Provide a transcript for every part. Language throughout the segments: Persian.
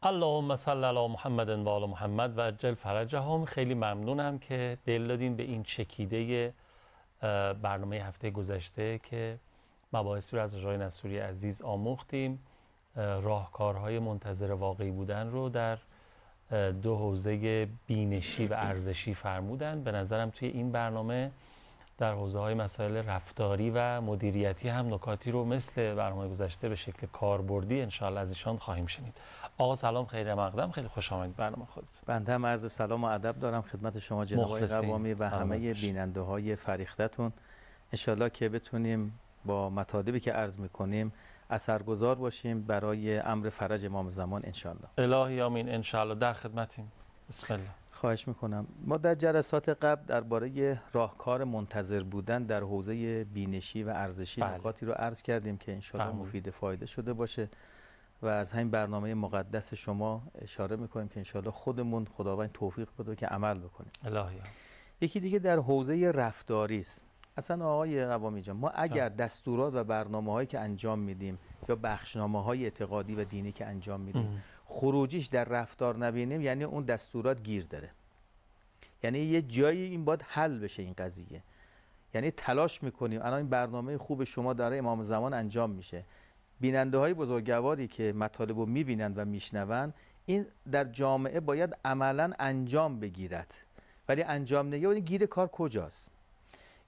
اللهم صل علی محمد و آل محمد و عجل فرجهم. خیلی ممنونم که دل دادین به این چکیده برنامه هفته گذشته که مباحثی رو از آقای نصوری عزیز آموختیم. راهکارهای منتظر واقعی بودن رو در دو حوزه بینشی و ارزشی فرمودن. به نظرم توی این برنامه در حوزه‌های مسائل رفتاری و مدیریتی هم نکاتی رو مثل برنامه گذشته به شکل کاربردی انشاءالله از ایشان خواهیم شنید. آقا سلام، خیر مقدم، خیلی خوش آمدید برنامه خودت. بنده هم عرض سلام و ادب دارم خدمت شما جناب آقای قوامی و همه بیننده‌های فریختتون. انشاءالله که بتونیم با مطالبی که عرض می‌کنیم اثرگذار باشیم برای امر فرج امام زمان انشاءالله. الهی آمین. انشاءالله در خدمتیم. بسم الله. خواهش میکنم. ما در جلسات قبل درباره راهکار منتظر بودن در حوزه بینشی و ارزشی نکاتی رو عرض کردیم که انشاءالله مفید فایده شده باشه و از همین برنامه مقدس شما اشاره میکنیم که انشاءالله خودمون خداوند توفیق بده که عمل بکنیم. الهی. یکی دیگه در حوزه رفتاری است. اصلا آقای قوامی جان، ما اگر دستورات و برنامه‌هایی که انجام میدیم یا بخشنامه‌های اعتقادی و دینی که انجام میدیم خروجیش در رفتار نبینیم، یعنی اون دستورات گیر داره. یعنی یه جایی این باید حل بشه این قضیه. یعنی تلاش میکنیم، الان این برنامه خوب شما داره امام زمان انجام میشه، بیننده های بزرگواری که مطالب رو میبینند و میشنوند این در جامعه باید عملا انجام بگیرد، ولی انجام نگیره. گیر کار کجاست؟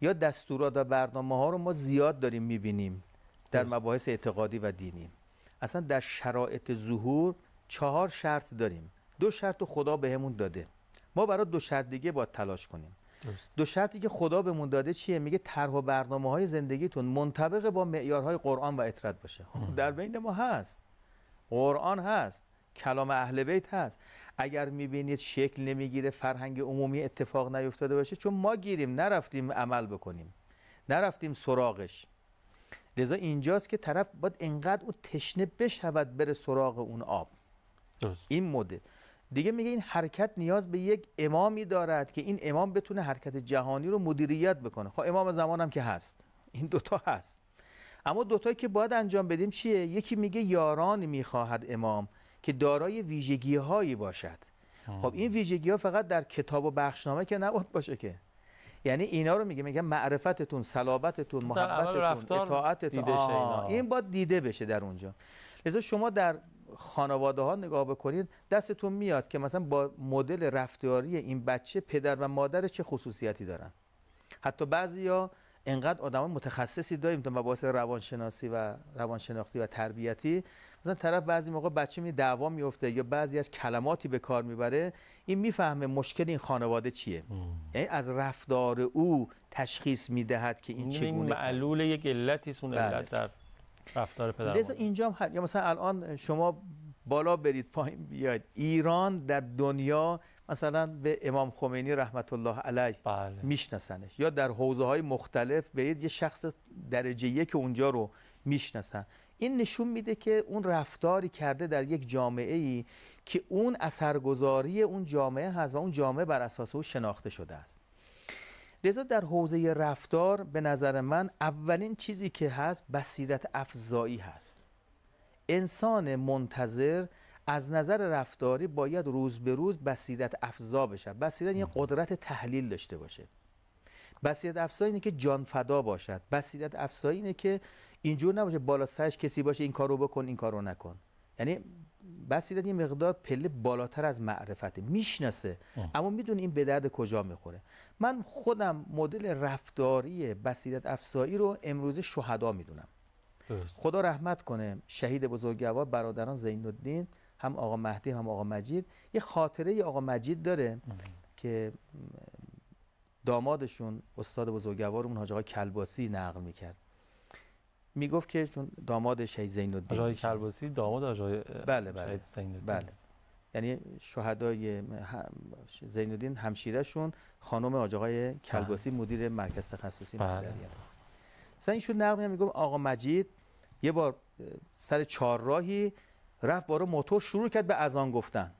یا دستورات و برنامه ها رو ما زیاد داریم میبینیم در مباحث اعتقادی و دینی. اصلا در شرایط ظهور 4 شرط داریم. 2 شرط رو خدا بهمون داده، ما برای 2 شرط دیگه باید تلاش کنیم. 2 شرطی که خدا بهمون داده چیه؟ میگه طرح و برنامه‌های زندگیتون منطبق با معیارهای قرآن و اطرت باشه. در بین ما هست، قرآن هست، کلام اهل بیت هست. اگر میبینید شکل نمیگیره، فرهنگ عمومی اتفاق نیفتاده باشه، چون ما گیریم نرفتیم عمل بکنیم، نرفتیم سراغش. لذا اینجاست که طرف باید انقدر اون تشنه بشود بره سراغ اون آب. این مدل دیگه میگه این حرکت نیاز به یک امامی دارد که این امام بتونه حرکت جهانی رو مدیریت بکنه. خب امام زمان هم که هست، این 2 تا هست. اما 2 تایی که باید انجام بدیم چیه؟ یکی میگه یاران میخواهد امام که دارای ویژگی هایی باشد. خب این ویژگی ها فقط در کتاب و بخشنامه که نباید باشه که، یعنی اینا رو میگه صلابتتون، صلابتتون، محبتتون، اطاعتتون، این باید دیده بشه در اونجا. لذا شما در خانواده ها نگاه بکنید، دستتون میاد که مثلا با مدل رفتاری این بچه پدر و مادر چه خصوصیتی دارن. حتی بعضیا انقدر آدم متخصصی داریم تو مباحث روانشناسی و روانشناختی و تربیتی، مثلا طرف بعضی موقع بچه می دعوا میفته یا بعضی از کلماتی به کار میبره، این میفهمه مشکل این خانواده چیه. یعنی از رفتار او تشخیص میدهد که این چگونه معلول یک علتی است، اون علت در رفتار پدر. لذا اینجا هم یا مثلا الان شما بالا برید پایین بیاید، ایران در دنیا مثلا به امام خمینی رحمت الله علیه میشناسنش، یا در حوزه های مختلف برید یه شخص درجه 1 اونجا رو میشناسن. این نشون میده که اون رفتاری کرده در یک جامعه ای که اون اثرگذاری اون جامعه هست و اون جامعه بر اساس او شناخته شده است. لذا در حوزه رفتار به نظر من اولین چیزی که هست بصیرت افزایی هست. انسان منتظر از نظر رفتاری باید روز به روز بصیرت افزا بشه. بصیرت یه قدرت تحلیل داشته باشه. بصیرت افزایی اینه که جان فدا باشد. بصیرت افزایی اینه که اینجور نباشه بالا سرش کسی باشه این کارو بکن این کارو نکن. یعنی بصیرت یه مقدار پله بالاتر از معرفته، میشناسه اما میدونه این به درد کجا میخوره. من خودم مدل رفتاری بصیرت افزایی رو امروز شهدا میدونم. خدا رحمت کنه شهید بزرگوار برادران زین الدین، هم آقا مهدی هم آقا مجید. یه خاطره آقا مجید داره که دامادشون استاد بزرگوارمون حاج آقا کلباسی نقل میکرد. میگفت که چون داماد شهید زین الدین، حاج آقا کلباسی داماد آقای بله یعنی شهدای زین الدین همشیرهشون خانم حاج آقای کلباسی مدیر مرکز تخصصی مدیریت است. مثلا اینشون نقل میگفت آقا مجید یه بار سر چهارراهی رفت بارو موتور شروع کرد به اذان گفتن.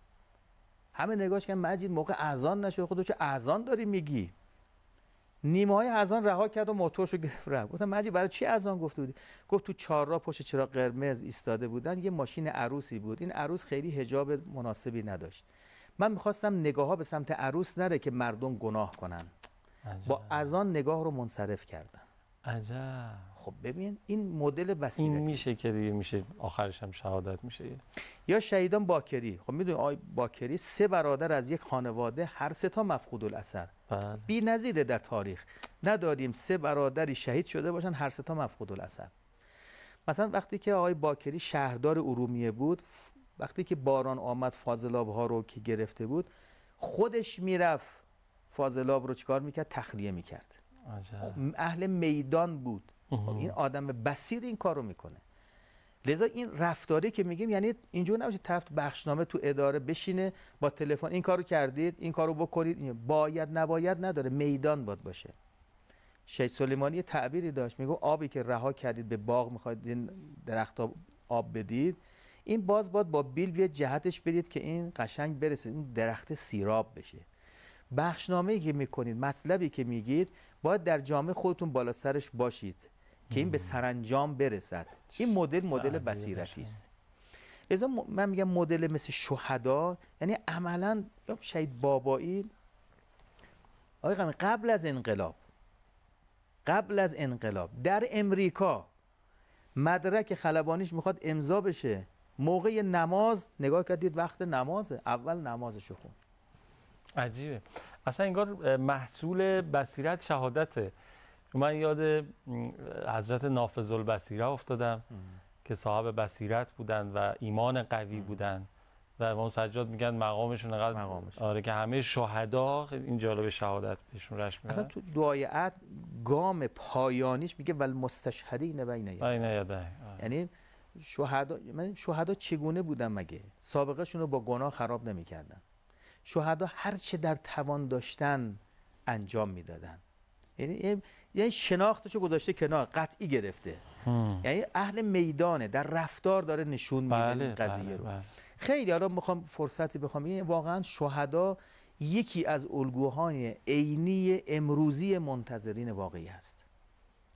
همه نگاهش کردن مجید موقع اذان نشد، خودت چه اذان داری میگی؟ نیمه های اذان رها کرد و موتورشو گرفت رفت. گفتم مجید برای چی اذان گفته بودی؟ گفت تو چهارراه پشت چراغ قرمز ایستاده بودن، یه ماشین عروسی بود، این عروس خیلی حجاب مناسبی نداشت، من میخواستم نگاه ها به سمت عروس نره که مردم گناه کنن. با اذان نگاه رو منصرف کردن. عجب. خب ببین این مدل بصیرتی این میشه که دیگه میشه آخرش هم شهادت میشه. یا شهیدان باکری. خب میدونی آقای باکری 3 برادر از یک خانواده، هر 3 تا مفقود الاثر. بله. بی‌نظیره در تاریخ. نداریم 3 برادری شهید شده باشن هر 3 تا مفقود الاثر. مثلا وقتی که آقای باکری شهردار ارومیه بود، وقتی که باران آمد فاضلاب ها رو که گرفته بود، خودش میرفت فاضلاب رو چیکار میکرد؟ تخلیه میکرد. عجب. اهل میدان بود. خب این آدم بصیر این کارو میکنه. لذا این رفتاری که میگیم یعنی اینجور نباشه طرف بخشنامه تو اداره بشینه با تلفن این کارو کردید، این کارو بکنید، باید نباید نداره، میدان باید باشه. شیخ سلیمانی تعبیری داشت، میگه آبی که رها کردید به باغ میخواید این درخت‌ها آب بدید، این باز باید با بیل بیاد جهتش بدید که این قشنگ برسه این درخت سیراب بشه. بخشنامه‌ای که میکنید، مطلبی که میگید، باید در جامعه خودتون بالا سرش باشید که این به سرانجام برسد. این مدل بصیرتی است. لذا من میگم مدل مثل شهدا، یعنی عملاً یا شهید بابایی آقای قمی قبل از انقلاب در امریکا مدرک خلبانیش میخواد امضا بشه، موقع نماز نگاه کردید وقت نمازه، اول نمازشو خون. عجیبه. اصلا انگار محصول بصیرت شهادته. من یاد حضرت نافذ البصیره افتادم که صاحب بصیرت بودن و ایمان قوی بودن و امام سجاد میگن مقامشون انقدر آره که همه شهدا این جالب شهادت بهشون رشک میدن. اصلا تو دعای عهد گام پایانیش میگه والمستشهدین بین یدیه. یعنی شهدا چگونه بودن مگه؟ سابقه شون رو با گناه خراب نمیکردن. شهدا هر چه در توان داشتن انجام میدادن. یعنی شناختشو گذاشته کنار، قطعی گرفته. یعنی اهل میدانه، در رفتار داره نشون میده این قضیه رو. خیلی حالا میخوام فرصتی بخوام، این واقعا شهدا یکی از الگوهای عینی امروزی منتظرین واقعی هست.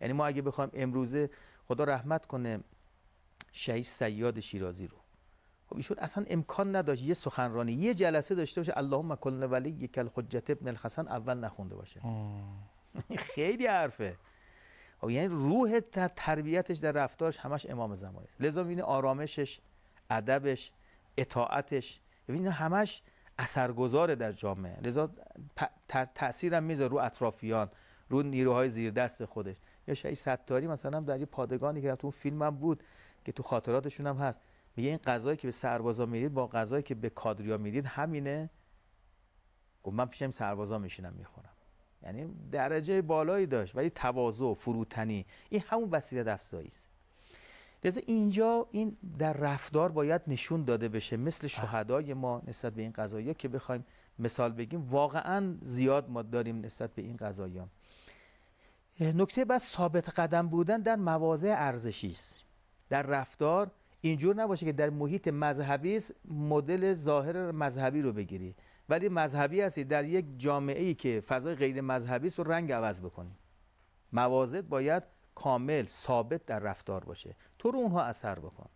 یعنی ما اگه بخوایم امروزه، خدا رحمت کنه شهید صیاد شیرازی رو، خب ایشون اصلا امکان نداشت یه سخنرانی یه جلسه داشته باشه اللهم کل ولی کالحجة ابن الحسن اول نخونده باشه. خیلی حرفه. یعنی روح تربیتش در رفتارش همش امام زمانی است. لذا ببینید آرامشش، ادبش، اطاعتش، ببینید همش اثرگذاره در جامعه. لذا تأثیرم میذاره رو اطرافیان، رو نیروهای زیر دست خودش. یا شهید ستاری مثلا در یه پادگانی که تو اون فیلمم بود که تو خاطراتشون هم هست، میگه این غذایی که به سربازا میدید با غذایی که به کادریا میدید همینه. گفت من پیشم سربازا میشینم میخورم. یعنی درجه بالایی داشت ولی تواضع، فروتنی، این همون بصیرت افزایی است. لذا اینجا این در رفتار باید نشون داده بشه، مثل شهدای ما نسبت به این قضایا که بخوایم مثال بگیم واقعا زیاد ما داریم نسبت به این قضایا. نکته بعد ثابت قدم بودن در مواضع ارزشی است. در رفتار اینجور نباشه که در محیط مذهبی است مدل ظاهر مذهبی رو بگیری، ولی مذهبی هستی در یک جامعه‌ای که فضای غیر مذهبی است رو رنگ عوض بکنی. مواضع باید کامل ثابت در رفتار باشه، تو رو اونها اثر بکن.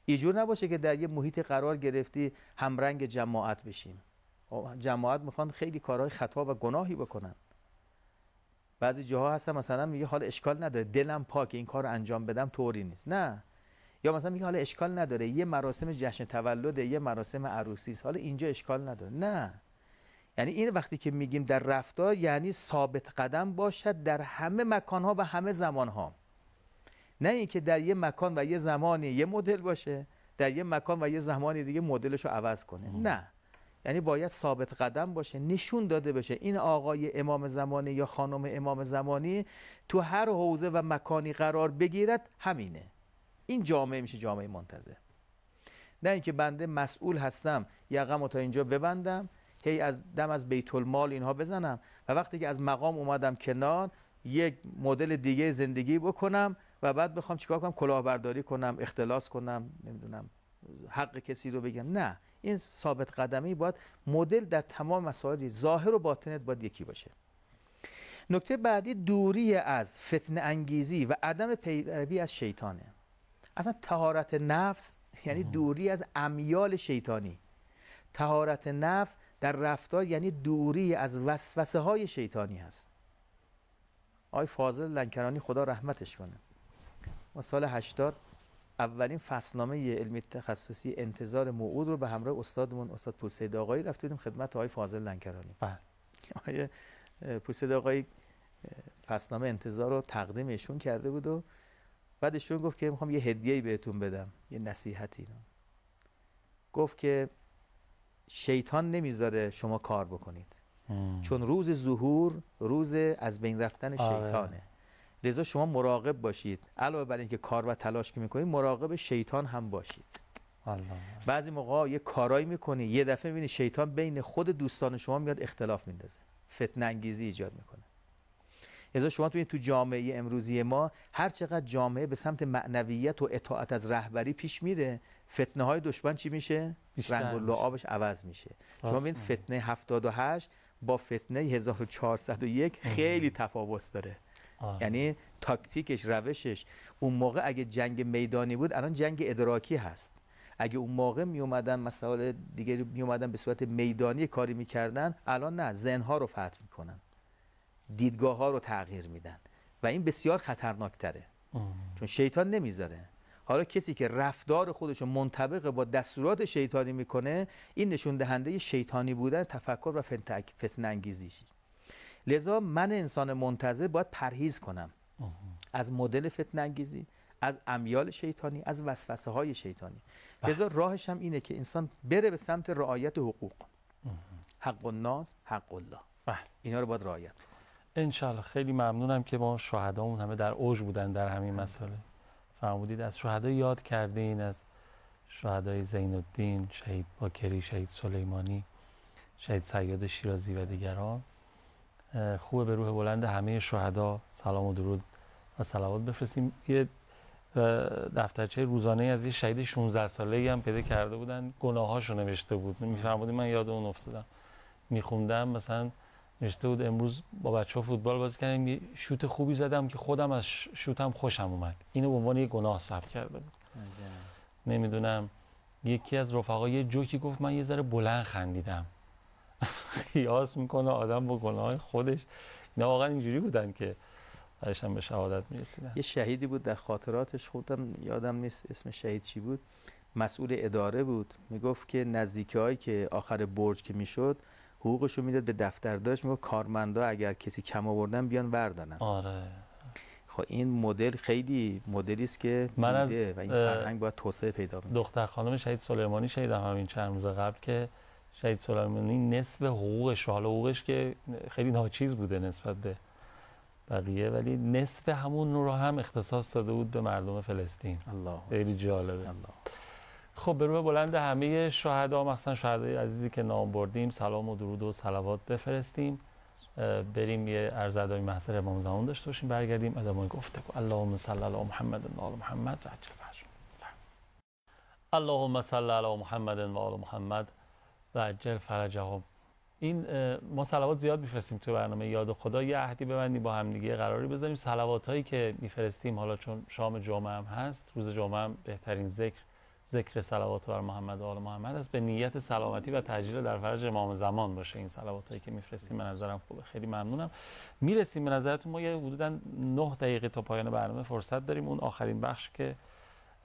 اینجور نباشه که در یک محیط قرار گرفتی همرنگ جماعت بشیم. جماعت میخوان خیلی کارهای خطا و گناهی بکنن. بعضی جاها هستن مثلا میگه حالا اشکال نداره دلم پاکه این کارو انجام بدم، طوری نیست. نه. یا مثلا میگه حالا اشکال نداره یه مراسم جشن تولد، یه مراسم عروسی است، حالا اینجا اشکال نداره. نه. یعنی این وقتی که میگیم در رفتار یعنی ثابت قدم باشد در همه مکانها و همه زمانها. نه اینکه در یه مکان و یه زمانی یه مدل باشه، در یه مکان و یه زمانی دیگه مدلشو عوض کنه. نه. یعنی باید ثابت قدم باشه، نشون داده بشه این آقای امام زمانی یا خانم امام زمانی تو هر حوزه و مکانی قرار بگیرد همینه. این جامعه میشه جامعه منتظر. نه اینکه بنده مسئول هستم یقمو تا اینجا ببندم، هی از دم از بیت المال اینها بزنم و وقتی که از مقام اومدم کنار یک مدل دیگه زندگی بکنم و بعد بخوام چیکار کنم؟ کلاهبرداری کنم، اختلاس کنم، نمیدونم حق کسی رو بگم. نه. این ثابت قدمی باید مدل در تمام مسائل ظاهر و باطنت باید یکی باشه. نکته بعدی دوری از فتنه انگیزی و عدم پیروی از شیطانه. اصلا طهارت نفس یعنی دوری از امیال شیطانی. طهارت نفس در رفتار یعنی دوری از وسوسه های شیطانی هست. آقای فاضل لنکرانی خدا رحمتش کنه، ما سال 80 اولین فصلنامه علمی تخصصی انتظار موعود رو به همراه استادمون استاد پورسید آقایی رفتیم خدمت آقای فاضل لنکرانی. آقای پورسید آقایی فصلنامه انتظار رو تقدیم ایشون کرده بود و بعد ایشون گفت که میخوام یه هدیه‌ای بهتون بدم، یه نصیحتی. گفت که شیطان نمیذاره شما کار بکنید چون روز ظهور روز از بین رفتن شیطانه. لذا شما مراقب باشید، علاوه بر اینکه کار و تلاش که میکنید مراقب شیطان هم باشید. بعضی موقع یه کارایی میکنی یه دفعه میبینی شیطان بین خود دوستان شما میاد اختلاف میندازه، فتنه انگیزی ایجاد میکنه. لذا شما تو جامعه امروزی ما هر چقدر جامعه به سمت معنویت و اطاعت از رهبری پیش میره، فتنه های دشمن چی میشه؟ رنگ و لعابش عوض میشه. شما ببینید فتنه 78 با فتنه 1401 خیلی تفاوت داره. یعنی تاکتیکش، روشش. اون موقع اگه جنگ میدانی بود الان جنگ ادراکی هست. اگه اون موقع می اومدن مسائل دیگه می اومدن به صورت میدانی کاری میکردن، الان نه، ذهن‌ها رو فتح میکنن، دیدگاه‌ها رو تغییر میدن و این بسیار خطرناکتره چون شیطان نمیذاره. حالا کسی که رفتار خودش رو منطبق با دستورات شیطانی میکنه، این نشون دهنده شیطانی بودن تفکر و فتنه انگیزیش. لذا من انسان منتظر باید پرهیز کنم از مدل فتنه انگیزی، از امیال شیطانی، از وسوسه های شیطانی. لذا راهش هم اینه که انسان بره به سمت رعایت حقوق. حق الناس حق الله. اینا رو باید رعایت کنه. انشالله. خیلی ممنونم که ما شهدامون همه در اوج بودن در همین مسئله. فرمودید از شهدا یاد کردین، از شهدای زین الدین، شهید باکری، شهید سلیمانی، شهید صیاد شیرازی و دیگران. خوبه به روح بلند همه شهدا سلام و درود و صلوات بفرستیم. یه دفترچه روزانه از یه شهید 16 ساله‌ای هم پیدا کرده بودن، گناهاشو نوشته بود. میفرمودین من یاد اون افتادم. میخوندم مثلا نوشته بود امروز با بچه‌ها فوتبال بازی کردیم، یه شوت خوبی زدم که خودم از شوتم خوشم اومد. اینو به عنوان یه گناه ثبت کرده بود. نمیدونم یکی از رفقا یه جوکی گفت من یه ذره بلند خندیدم. قیاس میکنه آدم با گناه خودش. اینا واقعا اینجوری بودن که بعدش هم به شهادت میرسیدن. یه شهیدی بود در خاطراتش، خودم یادم نیست اسم شهید چی بود، مسئول اداره بود، میگفت که نزدیکی‌هایی که آخر برج که میشد حقوقشو میداد به دفتردارش، میگفت کارمندا اگر کسی کم آوردن بیان بردارن. آره. خب این مدل خیلی مدلی است که میده و این فرهنگ باید توسعه پیدا کنه. دختر خانم شهید سلیمانی شنیدم همین چند روز قبل که شهید سلیمانی نصف حقوقش، حالا حقوقش که خیلی ناچیز بوده نسبت به بقیه، ولی نصف همون رو هم اختصاص داده بود به مردم فلسطین. الله خیلی جالبه. الله. خب به روح بلند همه شهدا، مخصوصا شهدای عزیزی که نام بردیم، سلام و درود و صلوات بفرستیم. بریم یه عرض ادای محضر امام زمان داشته باشیم، برگردیم ادامه گفتگو. اللهم صل علی محمد و آل محمد و عجل فرجهم. اللهم صل علی محمد و آل محمد و عجل فرجهم. این ما صلوات زیاد میفرستیم توی برنامه یاد خدا. یه عهدی ببندیم با همدیگه، قراری بذاریم صلوات هایی که میفرستیم، حالا چون شام جمعه هم هست، روز جمعه هم بهترین ذکر صلوات بر محمد و آل محمد است، به نیت سلامتی و تجلیل در فرج امام زمان باشه. این صلوات هایی که میفرستیم به نظرم خوبه. خیلی ممنونم. میرسیم به نظرتون ما یه حدوداً 9 دقیقه تا پایان برنامه فرصت داریم. اون آخرین بخش که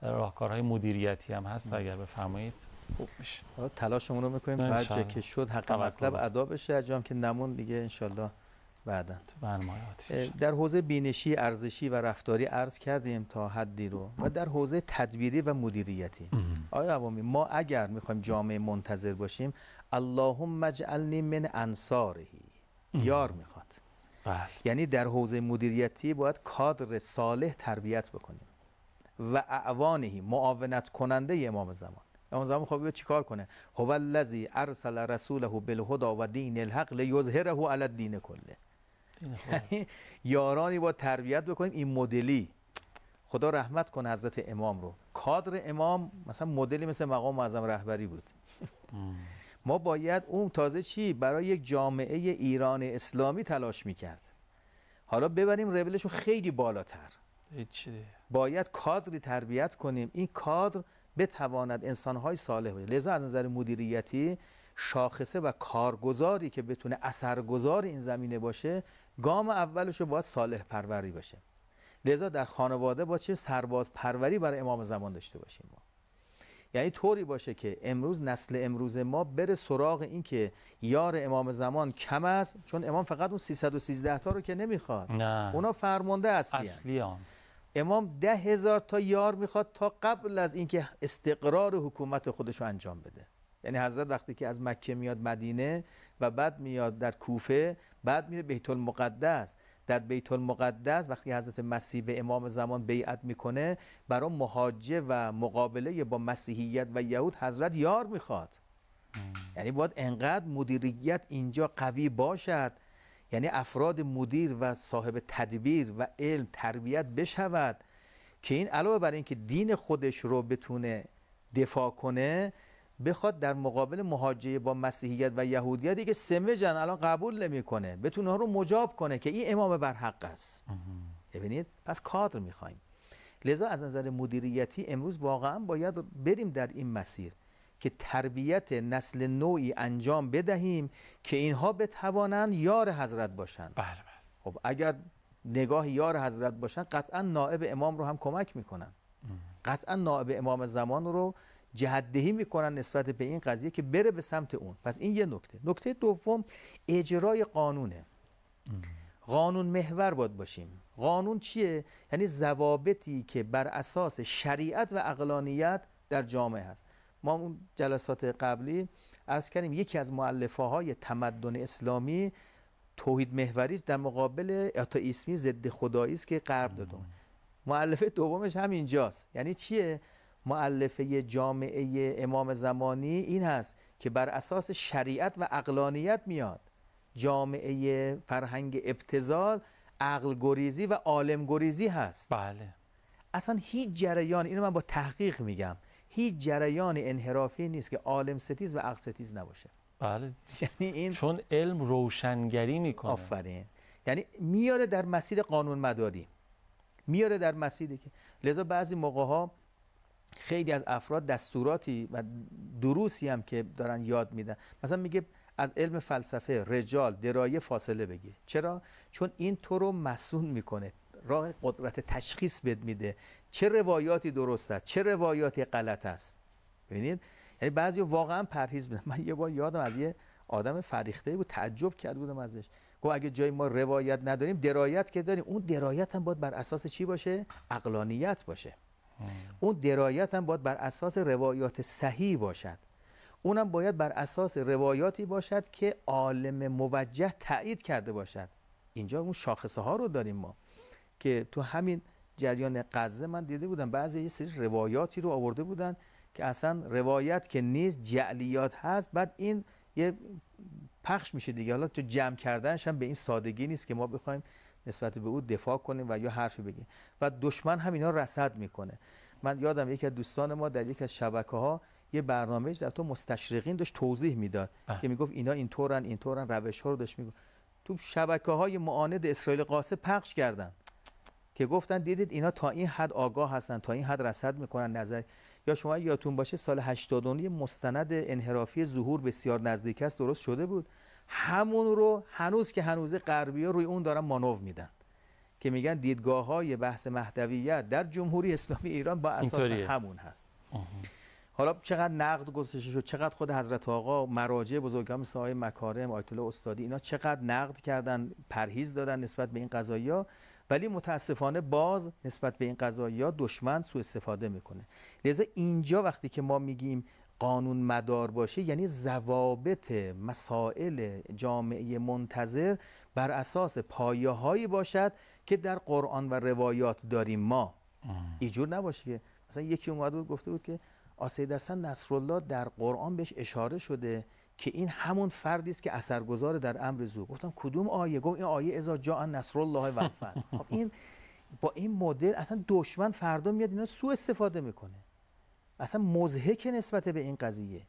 راهکارهای مدیریتی هم هست اگر بفرمایید خوب میشه. تلاشمون رو میکنیم هر چه که شد حق مطلب ادا بشه، اجام که نمون دیگه انشالله بعداً در حوزه بینشی، ارزشی و رفتاری عرض کردیم تا حدی رو، و در حوزه تدبیری و مدیریتی. آیا عوامی ما اگر میخوایم جامعه منتظر باشیم، اللهم اجعلنی من انصاره، یار میخواد. یعنی در حوزه مدیریتی باید کادر صالح تربیت بکنیم و اعوانه، معاونت کننده امام زمان. امام زمان خب چی کار کنه؟ هو الذی ارسل رسوله بالهدى و دین الحق لیظهره علی الدین کله. یعنی یارانی با تربیت بکنیم این مدلی. خدا رحمت کنه حضرت امام رو. کادر امام مثلا مدلی مثل مقام معظم رهبری بود. ما باید اون تازه چی برای یک جامعه ایران اسلامی تلاش میکرد. حالا ببریم لولش رو خیلی بالاتر. هیچی. باید کادری تربیت کنیم این کادر بتواند انسان‌های صالح باشه. لذا از نظر مدیریتی شاخصه و کارگزاری که بتونه اثرگذار این زمینه باشه، گام اولش رو باید صالح پروری باشه. لذا در خانواده باید چه سرباز پروری برای امام زمان داشته باشیم ما. یعنی طوری باشه که امروز نسل امروز ما بره سراغ این که یار امام زمان کم است، چون امام فقط اون 313 تا رو که نمیخواد، نه. اونا فرمانده اصلیان. امام 10,000 تا یار میخواد تا قبل از اینکه استقرار حکومت خودش رو انجام بده. یعنی حضرت وقتی که از مکه میاد مدینه و بعد میاد در کوفه، بعد میره بیت المقدس. در بیت المقدس وقتی حضرت مسیح به امام زمان بیعت میکنه، برای مهاجه و مقابله با مسیحیت و یهود حضرت یار میخواد. یعنی باید انقدر مدیریت اینجا قوی باشد، یعنی افراد مدیر و صاحب تدبیر و علم تربیت بشود که این علاوه بر این که دین خودش رو بتونه دفاع کنه، بخواد در مقابل مهاجه با مسیحیت و یهودیت دیگه سمجن الان قبول نمیکنه، بتونه ها رو مجاب کنه که این امام بر حق است. ببینید پس کادر میخوایم. لذا از نظر مدیریتی امروز واقعا باید بریم در این مسیر که تربیت نسل نوعی انجام بدهیم که اینها بتوانند یار حضرت باشند. بله. خب اگر نگاه یار حضرت باشند، قطعا نائب امام رو هم کمک میکنن، قطعا نائب امام زمان رو جهت‌دهی میکنن نسبت به این قضیه که بره به سمت اون. پس این یه نکته. نکته دوم اجرای قانونه. قانون محور باید باشیم. قانون چیه؟ یعنی ضوابطی که بر اساس شریعت و عقلانیت در جامعه هست. ما اون جلسات قبلی عرض کردیم یکی از مؤلفه‌های تمدن اسلامی توحید محوری است در مقابل آتئیسمی ضد خدایی است که غرب داده. مؤلفه دومش هم اینجاست. یعنی چیه؟ مؤلفه جامعه امام زمانی این هست که بر اساس شریعت و عقلانیت میاد. جامعه فرهنگ ابتذال عقل گریزی و عالم گریزی هست. بله. اصلا هیچ جریان، اینو من با تحقیق میگم، هیچ جریان انحرافی نیست که عالم ستیز و عقل ستیز نباشه. بله. یعنی این چون علم روشنگری میکنه. آفرین. یعنی میاره در مسیر قانون مداری، میاره در مسیری که لذا بعضی موقع ها خیلی از افراد دستوراتی و دروسی هم که دارن یاد میدن، مثلا میگه از علم فلسفه رجال درایه فاصله بگیر. چرا؟ چون این تو رو مسئول میکنه، راه قدرت تشخیص بد میده چه روایاتی درست است چه روایاتی غلط است. ببینید یعنی بعضی واقعا پرهیز میدن. من یه بار یادم از یه آدم فریخته بود، تعجب کرده بودم ازش. گفت اگه جای ما روایت نداریم درایت که داریم، اون درایت هم باید بر اساس چی باشه؟ عقلانیت باشه. اون درایت هم باید بر اساس روایات صحیح باشد. اونم باید بر اساس روایاتی باشد که عالم موجه تایید کرده باشد. اینجا اون شاخصه ها رو داریم ما که تو همین جریان غزه من دیده بودم بعضی یه سری روایاتی رو آورده بودن که اصلا روایت که نیست، جعلیات هست، بعد این یه پخش میشه دیگه. حالا تو جمع کردنش هم به این سادگی نیست که ما بخوایم نسبت به او دفاع کنیم و یا حرفی بگیم و دشمن هم اینا رصد میکنه. من یادم یکی از دوستان ما در یک از شبکه‌ها یه برنامه‌اش در تو مستشرقین داشت توضیح میداد که میگفت اینا اینطورن روش‌ها رو داشت میگفت. تو شبکه‌های معاند اسرائیل قاصد پخش کردن که گفتن دیدید اینا تا این حد آگاه هستن، تا این حد رصد میکنن نظر. یا شما یادتون باشه سال 89 مستند انحرافی ظهور بسیار نزدیک است درست شده بود، همون رو هنوز که هنوز غربی‌ها روی اون دارن مانور میدن که میگن دیدگاه‌های بحث مهدویت در جمهوری اسلامی ایران با اساس همون هست. حالا چقدر نقد گذاشته شد، چقدر خود حضرت آقا، مراجع بزرگان مثل آقای مکارم، آیت الله استادی، اینا چقدر نقد کردن، پرهیز دادن نسبت به این قضایا، ولی متاسفانه باز نسبت به این قضایا دشمن سوء استفاده میکنه. لذا اینجا وقتی که ما میگیم قانون مدار باشه، یعنی ضوابط مسائل جامعه منتظر بر اساس پایه‌هایی باشد که در قرآن و روایات داریم ما. اینجور نباشه که مثلا یکی اومد بود گفته بود که سید حسن نصرالله در قرآن بهش اشاره شده که این همون فردی است که اثرگذار در امر زو. گفتم کدوم آیه؟ گفت این آیه اذا جاء نصر الله والفتح. خب این با این مدل اصلا دشمن فردا میاد اینا سوء استفاده میکنه، اصلا مضحک نسبت به این قضیه.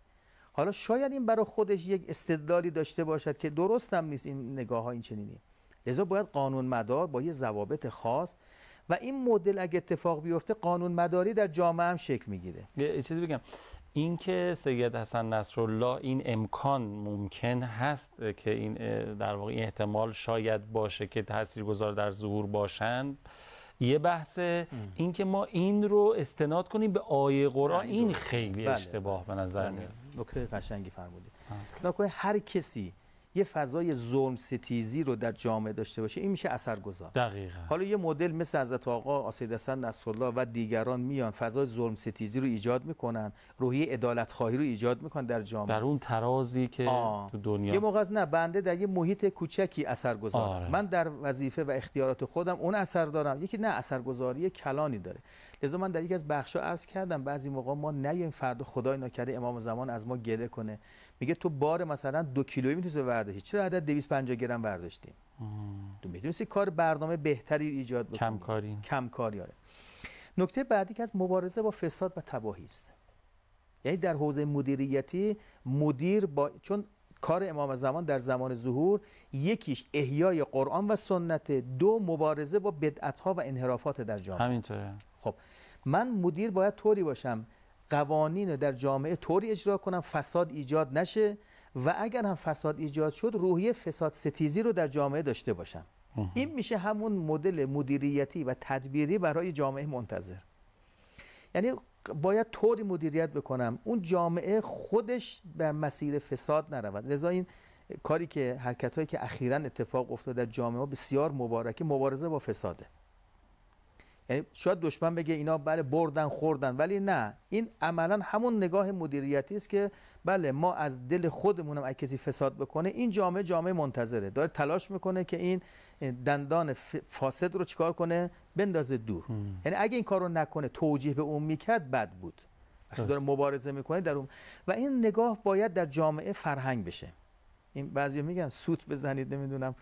حالا شاید این برای خودش یک استدلالی داشته باشد که درست هم نیست این نگاه ها این چنینی، لذا باید قانون مدار با یه ضوابط خاص و این مدل اگه اتفاق بیفته قانون مداری در جامعه هم شکل میگیره. یه چیزی بگم، این که سید حسن نصرالله این امکان ممکن هست که این در واقع این احتمال شاید باشه که تاثیرگذار در ظهور باشند، یه بحث. این که ما این رو استناد کنیم به آیه قرآن، این خیلی اشتباه به نظر میاد. نکته قشنگی فرمودید. نکنه هر کسی یه فضای ظلم ستیزی رو در جامعه داشته باشه، این میشه اثرگذار. دقیقاً. حالا یه مدل مثل حضرت آقا سید حسن نصرالله و دیگران میان فضای ظلم ستیزی رو ایجاد میکنن، روحیه عدالت خواهی رو ایجاد میکنن در جامعه، در اون ترازی که تو دنیا یه موقع نه بنده در یه محیط کوچکی اثرگذارم. من در وظیفه و اختیارات خودم اون اثر دارم، یکی نه اثرگذاری کلانی داره. لذا من در یکی از بخشا عرض کردم بعضی موقع ما نیایم فردا خدای نکرده امام زمان از ما گله کنه، میگه تو بار مثلا 2 کیلویی میتونی برداشتی، چرا عدد 250 گرم برداشتیم؟ تو میدونستی کار برنامه بهتری ایجاد بکنی. کمکاری. آره. نکته بعدی که از مبارزه با فساد و تباهی است. یعنی در حوزه مدیریتی مدیر چون کار امام زمان در زمان ظهور یکیش احیای قرآن و سنت، 2 مبارزه با بدعت‌ها و انحرافات در جامعه. همینطوره. خب من مدیر باید طوری باشم قوانین در جامعه طوری اجرا کنم فساد ایجاد نشه و اگر هم فساد ایجاد شد روحیه فساد ستیزی رو در جامعه داشته باشم. این میشه همون مدل مدیریتی و تدبیری برای جامعه منتظر. یعنی باید طوری مدیریت بکنم اون جامعه خودش بر مسیر فساد نرود. لذا این کاری که حرکتایی که اخیراً اتفاق افتاده در جامعه بسیار مبارکه، مبارزه با فساده. یعنی شاید دشمن بگه اینا بله بردن خوردن، ولی نه، این عملا همون نگاه مدیریتی است که بله ما از دل خودمونم اگه کسی فساد بکنه این جامعه منتظره، داره تلاش میکنه که این دندان فاسد رو چیکار کنه، بندازه دور. یعنی اگه این کارو نکنه توجیه به اون میکرد بد بود. وقتی داره مبارزه میکنه در اون، و این نگاه باید در جامعه فرهنگ بشه. این بعضیا میگن سوت بزنید نمیدونم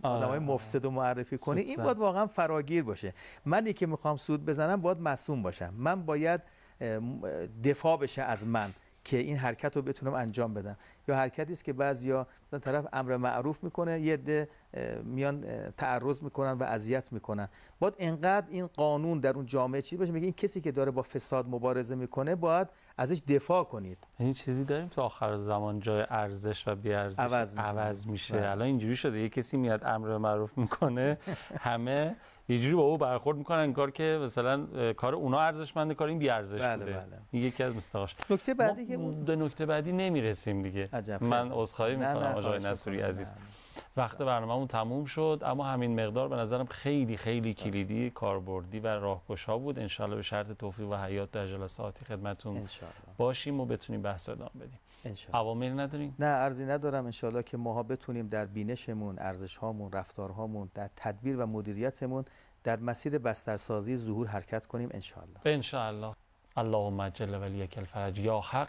آدمای مفسد رو معرفی کنی، این باید واقعا فراگیر باشه. منی که میخوام سود بزنم باید معصوم باشم، من باید دفاع بشه از من که این حرکت رو بتونم انجام بدم. یا حرکتی است که بعضیا در طرف امر معروف میکنه، یه عده میان تعرض میکنن و اذیت میکنن. باید انقدر این قانون در اون جامعه چی باشه، میگه این کسی که داره با فساد مبارزه میکنه باید ازش دفاع کنید. این چیزی داریم تو آخر زمان جای ارزش و بی ارزش عوض میشه. الان اینجوری شده یه کسی میاد امر معروف میکنه همه یه جوری با او برخورد میکنن انگار که مثلا کار اونا ارزشمنده، کار این بی ارزش بوده. این یکی از مستقاش. نکته بعدی که به نکته بعدی نمیرسیم دیگه. من عذرخواهی میکنم آقای نصوری عزیز. وقت برنامه‌مون تموم شد، اما همین مقدار به نظرم خیلی خیلی کلیدی، کاربردی و راهگشا بود. ان شاءالله به شرط توفیق و حیات در جلساتی خدمتتون باشیم و بتونیم بحث ادامه بدیم. اوامری نداریم؟ نه ارزی ندارم. ان شاءالله که ماها بتونیم در بینشمون، ارزش‌هامون، رفتارهامون، در تدبیر و مدیریتمون در مسیر بسترسازی ظهور حرکت کنیم ان شاءالله. ان شاءالله. اللهم عجل ولیک الفرج. یا حق